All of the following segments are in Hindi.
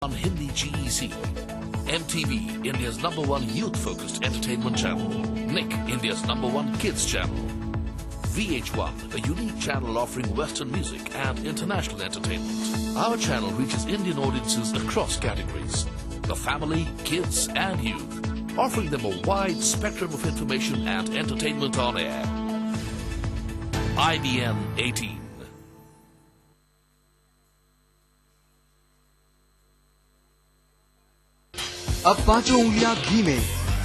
on Hindi GEC, MTV, India's #1 youth-focused entertainment channel, Nick, India's #1 kids channel, VH1, a unique channel offering Western music and international entertainment. Our channel reaches Indian audiences across categories, the family, kids and youth, offering them a wide spectrum of information and entertainment on air. IBN 18. अब पांचों उंगलियां घी में।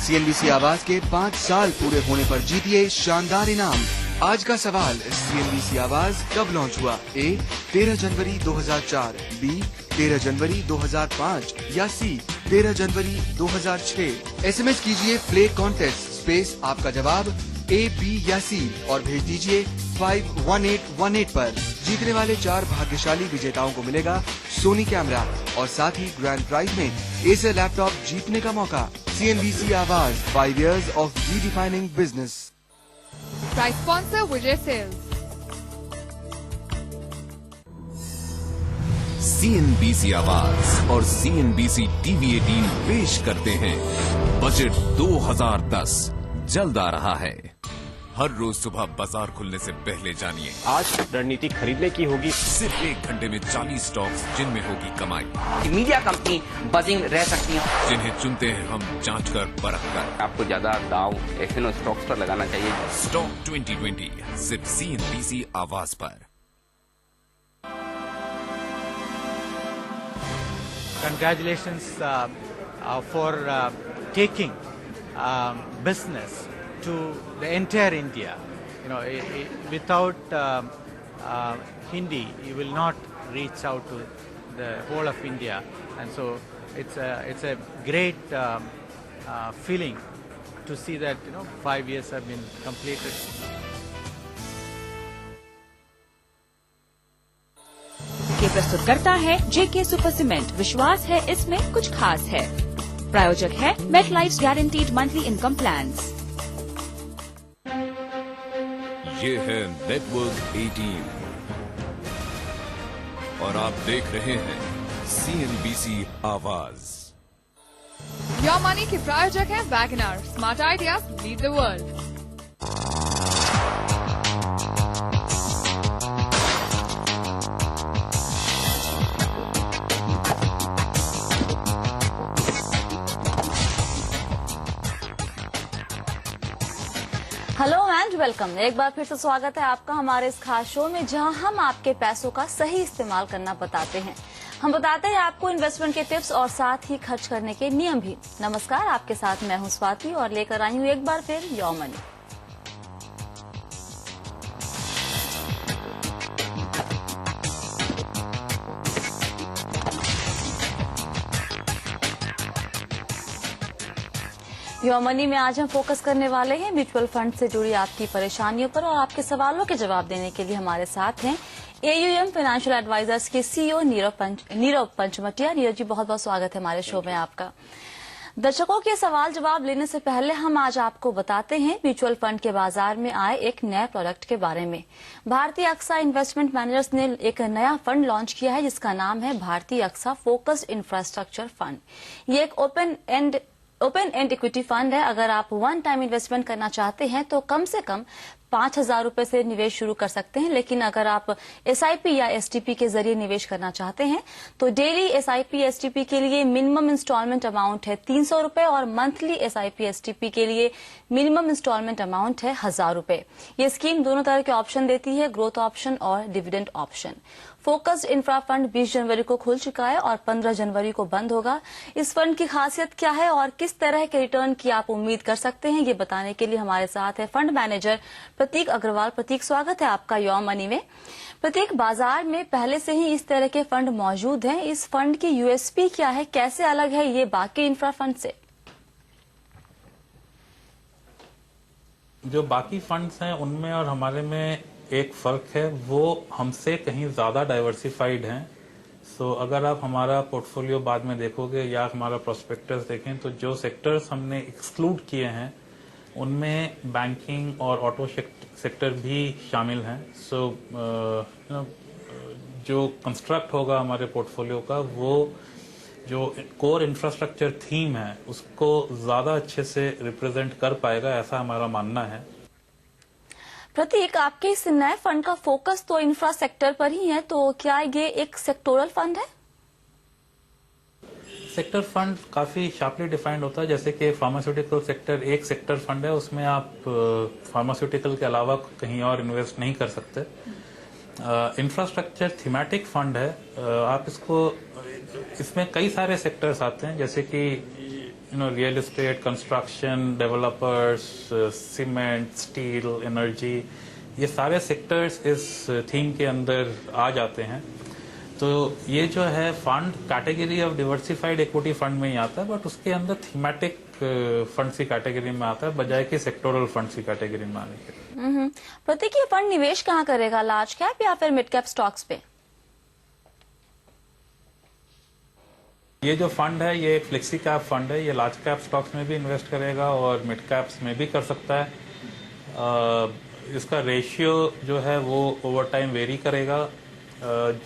सीएनबीसी आवाज के 5 साल पूरे होने पर जीतिए शानदार इनाम। आज का सवाल, सीएनबीसी आवाज कब लॉन्च हुआ? ए 13 जनवरी 2004, बी 13 जनवरी 2005 या सी 13 जनवरी 2006। एसएमएस कीजिए प्ले कॉन्टेस्ट स्पेस आपका जवाब ए, बी या सी और भेज दीजिए 51818 पर। जीतने वाले 4 भाग्यशाली विजेताओं को मिलेगा सोनी कैमरा और साथ ही ग्रैंड प्राइज में एसर लैपटॉप जीतने का मौका। सीएनबीसी आवाज, 5 years of redefining business. Prize sponsor Vijay Sales. CNBC आवाज और सीएनबीसी टीवी 18 पेश करते हैं बजट 2010 जल्द आ रहा है। हर रोज सुबह बाजार खुलने से पहले जानिए आज रणनीति खरीदने की होगी। सिर्फ 1 घंटे में 40 स्टॉक्स जिनमें होगी कमाई। मीडिया कंपनी बजिंग रह सकती है, जिन्हें चुनते हैं हम जांच कर परख कर। आपको ज्यादा दाव एफएनओ स्टॉक्स पर लगाना चाहिए। स्टॉक 2020 सिर्फ सीएनबीसी आवाज पर। Congratulations for taking business to the entire India. You know, without Hindi, you will not reach out to the whole of India, and so it's a great feeling to see that 5 years have been completed. के प्रस्तुत करता है जेके सुपर सीमेंट। विश्वास है इसमें कुछ खास है। प्रायोजक है MetLife guaranteed monthly income plans. ये है नेटवर्क 18 और आप देख रहे हैं सीएनबीसी आवाज। Your Money के प्रायोजक है Wagner. Smart ideas lead the world. Hello and welcome. एक बार फिर से स्वागत है आपका हमारे इस खास शो में, जहां हम आपके पैसों का सही इस्तेमाल करना बताते हैं। हम बताते हैं आपको इन्वेस्टमेंट के टिप्स और साथ ही खर्च करने के नियम भी। नमस्कार, आपके साथ मैं हूं स्वाति और लेकर आई हूं एक बार फिर योर मनी। योर मनी में आज हम फोकस करने वाले हैं म्यूचुअल फंड से जुड़ी आपकी परेशानियों पर, और आपके सवालों के जवाब देने के लिए हमारे साथ हैं AUM फाइनेंशियल एडवाइजर्स के CEO नीरव पंचमटिया। नीरव जी, बहुत बहुत स्वागत है हमारे शो में आपका। दर्शकों के सवाल जवाब लेने से पहले हम आज आपको बताते हैं म्यूचुअल फंड के बाजार में आए एक नए प्रोडक्ट के बारे में। भारतीय अक्सा इन्वेस्टमेंट मैनेजर्स ने एक नया फंड लॉन्च किया है जिसका नाम है भारतीय अक्सा फोकस्ड इंफ्रास्ट्रक्चर फंड। ये एक ओपन एंड इक्विटी फंड है। अगर आप वन टाइम इन्वेस्टमेंट करना चाहते हैं तो कम से कम 5,000 रुपए से निवेश शुरू कर सकते हैं, लेकिन अगर आप SIP या STP के जरिए निवेश करना चाहते हैं तो डेली SIP STP के लिए मिनिमम इंस्टॉलमेंट अमाउंट है 300 रुपए और मंथली SIP STP के लिए मिनिमम इंस्टॉलमेंट अमाउंट है 1,000 रुपए। ये स्कीम दोनों तरह के ऑप्शन देती है, ग्रोथ ऑप्शन और dividend option. Focused infra fund 20 जनवरी को खुल चुका है और 15 जनवरी को बंद होगा। इस फंड की खासियत क्या है और किस तरह के रिटर्न की आप उम्मीद कर सकते हैं, ये बताने के लिए हमारे साथ है फंड मैनेजर प्रतीक अग्रवाल। प्रतीक, स्वागत है आपका योर मनी में। प्रतीक, बाजार में पहले से ही इस तरह के फंड मौजूद हैं। इस फंड की USP क्या है, कैसे अलग है ये बाकी इंफ्रा फंड से? जो बाकी फंड्स हैं उनमें और हमारे में एक फर्क है, वो हमसे कहीं ज्यादा डाइवर्सिफाइड हैं। सो अगर आप हमारा पोर्टफोलियो बाद में देखोगे या हमारा प्रोस्पेक्टस देखें तो जो सेक्टर्स हमने एक्सक्लूड किए हैं उनमें बैंकिंग और ऑटो सेक्टर भी शामिल हैं। सो जो कंस्ट्रक्ट होगा हमारे पोर्टफोलियो का वो जो कोर इंफ्रास्ट्रक्चर थीम है उसको ज्यादा अच्छे से रिप्रेजेंट कर पाएगा, ऐसा हमारा मानना है। प्रतीक, आपके इस नए फंड का फोकस तो इंफ्रा सेक्टर पर ही है, तो क्या ये एक सेक्टोरल फंड है? सेक्टर फंड काफी शार्पली डिफाइंड होता है, जैसे कि फार्मास्यूटिकल सेक्टर एक सेक्टर फंड है, उसमें आप फार्मास्यूटिकल के अलावा कहीं और इन्वेस्ट नहीं कर सकते। इंफ्रास्ट्रक्चर थीमेटिक फंड है, आप इसमें कई सारे सेक्टर्स आते हैं, जैसे कि real estate, construction, developers, cement, steel, energy, ये सारे सेक्टर्स इस थीम के अंदर आ जाते हैं। तो ये जो है fund category of diversified equity fund में ही आता है, बट उसके अंदर थीमेटिक फंड की कैटेगरी में आता है, बजाय कि सेक्टोरल फंड की कैटेगरी में आने के। प्रतीक, ये फंड निवेश कहाँ करेगा, लार्ज कैप या फिर मिड कैप स्टॉक्स पे? ये जो फंड है ये एक फ्लेक्सी कैप फंड है, ये लार्ज कैप स्टॉक्स में भी इन्वेस्ट करेगा और मिड कैप्स में भी कर सकता है। इसका रेशियो जो है वो ओवर टाइम वेरी करेगा।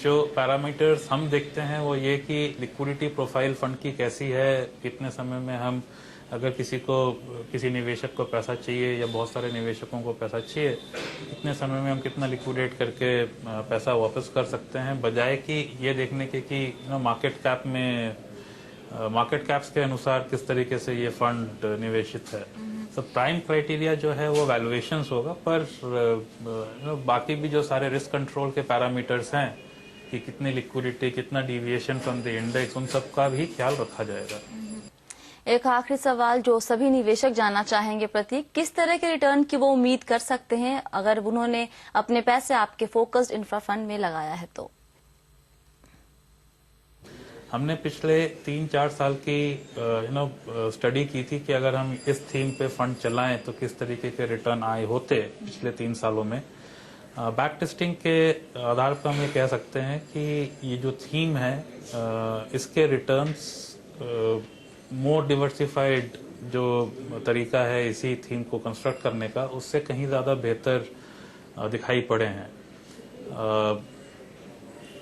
जो पैरामीटर्स हम देखते हैं वो ये कि लिक्विडिटी प्रोफाइल फंड की कैसी है, कितने समय में हम अगर किसी निवेशक को पैसा चाहिए या बहुत सारे निवेशकों को पैसा चाहिए, इतने समय में हम कितना लिक्विडेट करके पैसा वापस कर सकते हैं, बजाय कि ये देखने के कि मार्केट कैप्स के अनुसार किस तरीके से ये फंड निवेशित है। तो प्राइम क्राइटेरिया जो है वो वैल्यूएशंस होगा, पर बाकी भी जो सारे रिस्क कंट्रोल के पैरामीटर्स हैं कि कितनी लिक्विडिटी, कितना डिविएशन फ्रॉम द इंडेक्स, उन सब का भी ख्याल रखा जाएगा। एक आखिरी सवाल जो सभी निवेशक जानना चाहेंगे प्रतीक, किस तरह के रिटर्न की वो उम्मीद कर सकते हैं अगर उन्होंने अपने पैसे आपके फोकस्ड इंफ्रा फंड में लगाया है तो? हमने पिछले 3-4 साल की स्टडी की थी कि अगर हम इस थीम पे फंड चलाएं तो किस तरीके के रिटर्न आए होते पिछले 3 सालों में। बैक टेस्टिंग के आधार पर हम ये कह सकते हैं कि ये जो थीम है इसके रिटर्न्स मोर डिवर्सिफाइड जो तरीका है इसी थीम को कंस्ट्रक्ट करने का, उससे कहीं ज्यादा बेहतर दिखाई पड़े हैं।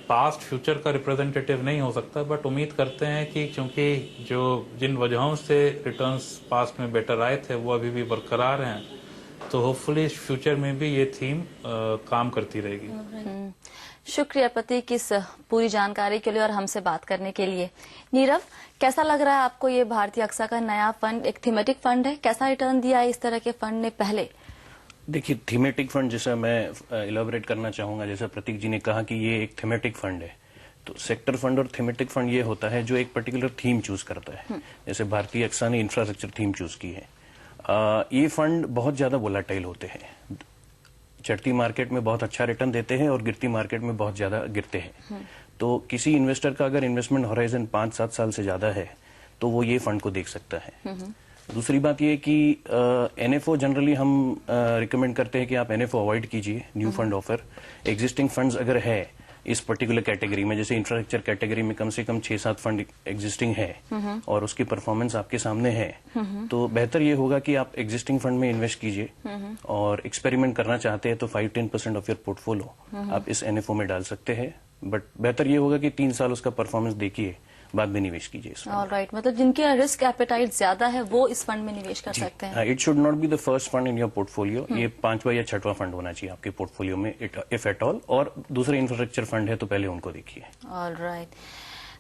पास्ट फ्यूचर का रिप्रेजेंटेटिव नहीं हो सकता, बट उम्मीद करते हैं कि क्योंकि जिन वजहों से रिटर्न्स पास्ट में बेटर आए थे वो अभी भी बरकरार हैं, तो होपफुली फ्यूचर में भी ये थीम काम करती रहेगी। शुक्रिया प्रतीक इस पूरी जानकारी के लिए और हमसे बात करने के लिए। नीरव, कैसा लग रहा है आपको ये भारतीय अक्सा का नया फंड? एक थीमेटिक फंड है, कैसा रिटर्न दिया है इस तरह के फंड ने पहले? देखिए, थीमेटिक फंड जैसा मैं इलाबोरेट करना चाहूंगा, जैसा प्रतीक जी ने कहा कि ये एक थीमेटिक फंड है, तो सेक्टर फंड और थीमेटिक फंड ये होता है जो एक पर्टिकुलर थीम चूज करता है। जैसे भारतीय अक्सा ने इंफ्रास्ट्रक्चर थीम चूज की है। ये फंड बहुत ज्यादा वोलाटाइल होते हैं, चढ़ती मार्केट में बहुत अच्छा रिटर्न देते हैं और गिरती मार्केट में बहुत ज्यादा गिरते हैं। तो किसी इन्वेस्टर का अगर इन्वेस्टमेंट हॉराइजन 5-7 साल से ज्यादा है तो वो ये फंड को देख सकता है। दूसरी बात ये कि एनएफओ जनरली हम रिकमेंड करते हैं कि आप एनएफओ अवॉइड कीजिए, new fund offer. Existing funds अगर है इस पर्टिकुलर कैटेगरी में, जैसे इंफ्रास्ट्रक्चर कैटेगरी में कम से कम 6-7 फंड एग्जिस्टिंग है और उसकी परफॉर्मेंस आपके सामने है, तो बेहतर ये होगा कि आप एग्जिस्टिंग फंड में इन्वेस्ट कीजिए। और एक्सपेरिमेंट करना चाहते हैं तो 5-10% ऑफ योर पोर्टफोलियो आप इस एनएफओ में डाल सकते हैं, बट बेहतर ये होगा कि 3 साल उसका परफॉर्मेंस देखिए, बाद में निवेश कीजिए। ऑलराइट, मतलब जिनके रिस्क एपेटाइट ज्यादा है वो इस फंड में निवेश कर सकते हैं। It should not be the first fund in your portfolio. ये 5वां या 6वां फंड होना चाहिए आपके पोर्टफोलियो में, इफ एट ऑल। और दूसरे इंफ्रास्ट्रक्चर फंड है तो पहले उनको देखिए। ऑलराइट,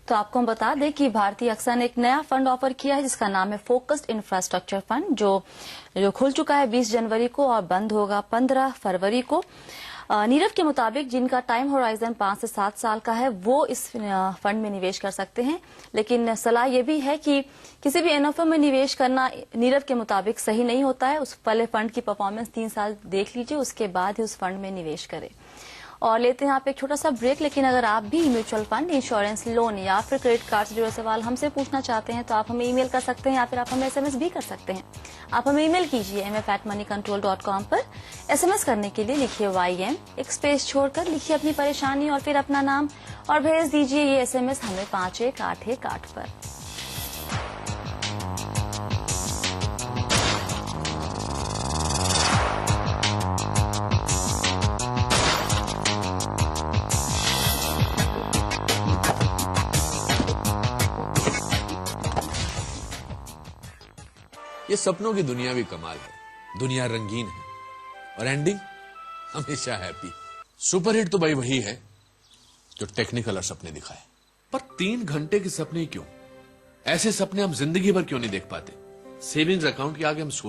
तो आपको हम बता दें कि भारतीय अक्सा ने एक नया फंड ऑफर किया है जिसका नाम है फोकस्ड इंफ्रास्ट्रक्चर फंड, जो खुल चुका है 20 जनवरी को और बंद होगा 15 फरवरी को। नीरव के मुताबिक जिनका टाइम होराइजन 5 से 7 साल का है वो इस फंड में निवेश कर सकते हैं, लेकिन सलाह ये भी है कि किसी भी एनएफओ में निवेश करना नीरव के मुताबिक सही नहीं होता है। उस पहले फंड की परफॉर्मेंस 3 साल देख लीजिए, उसके बाद ही उस फंड में निवेश करें। और लेते हैं आप एक छोटा सा ब्रेक, लेकिन अगर आप भी म्यूचुअल फंड, इंश्योरेंस, लोन या फिर क्रेडिट कार्ड से जुड़े सवाल हमसे पूछना चाहते हैं तो आप हमें ईमेल कर सकते हैं या फिर आप हमें एसएमएस भी कर सकते हैं। आप हमें ईमेल कीजिए mf@moneycontrol.com पर। एसएमएस करने के लिए लिखिए YM, एक स्पेस छोड़कर लिखिए अपनी परेशानी और फिर अपना नाम और भेज दीजिए ये एसएमएस हमें 51818 पर। ये सपनों की दुनिया भी कमाल है, दुनिया रंगीन है और एंडिंग हमेशा हैप्पी। सुपरहिट तो भाई वही है जो टेक्निकल और सपने दिखाए, पर 3 घंटे के सपने क्यों? ऐसे सपने हम जिंदगी भर क्यों नहीं देख पाते? सेविंग्स अकाउंट के आगे हम